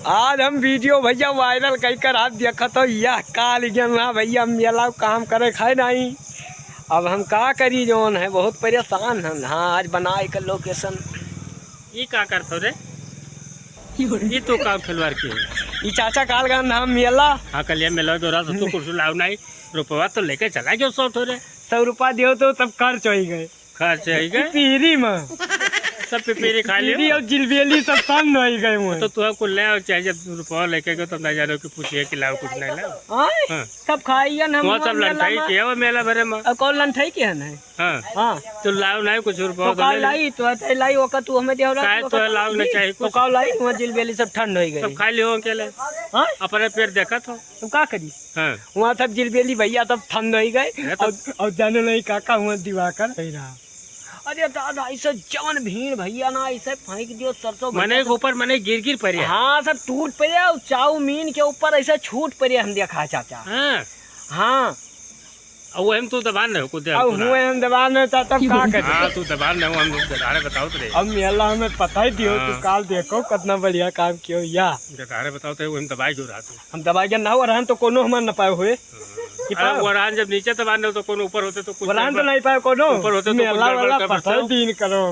आज हम वीडियो भैया वायरल कई कर आप देखा तो यह काल ना भैया मेला काम करे खाए नहीं। अब हम का करी जोन है बहुत परेशान हम। हाँ आज बनाए कर लोकेशन ये का करतो रे ये तो काम खिलवाड़ के ये चाचा काल का नाम मेला। हाँ कल मेला दौरा तो कुछ लाव नहीं रुपया तो लेके चला गया 100 रे 100 रुपया दियो तो तब खर्च हो गए। खर्च है गए पीरी में सब पिपीरी खा पीरी लियो और जिलबेली सब तंग हो गए मुझे। तो तू कुल ले और चाहे जब रुपया लेके गए तो ना जानो कि पूछिए कि लाओ कुछ नहीं लाओ। हाँ। सब खाइए ना वहाँ सब लंठाई किया वो मेला भरे में। कौन लंठाई के है हाँ हाँ तो लाओ नहीं कुछ रुपया तो काल लाई तो ते लाई ओका तू हमें देहो काहे तो लाओ नहीं चाहिए तो कुछ काल लाई वहाँ जिलबेली सब ठंड हो गई। सब खा लियो अकेले हाँ अपने पेट देखा तो तुम का करी हाँ वहाँ सब जिलबेली भैया सब ठंड हो गए और जाने नहीं काका हुआ दिवाकर रहा। अरे दादा ऐसे जवन भीड़ भैया ना ऐसे फेंक दियो सरसों मने के ऊपर मने गिर पड़े। हाँ सब टूट पड़े और चाउमीन के ऊपर ऐसे छूट पड़े हम देखा चाचा। हाँ हाँ वो हम तो दबान नहीं कुछ अब हुए हम दबान में तब का करे। हाँ तू दबान नहीं हम ददारे बताओ तो रे अब मेला हमें पता ही दियो तू काल देखो कितना बढ़िया काम कियो या ददारे बताओ तो हम दबाई जो रहा तू हम दबाई के ना हो रहा तो कोनो हमार न पाए हुए वरान जब नीचे दबान तो कौन ऊपर होते तो कुछ वरान तो नहीं पाए कोनो ऊपर होते तो मेला वाला पता दिन करो।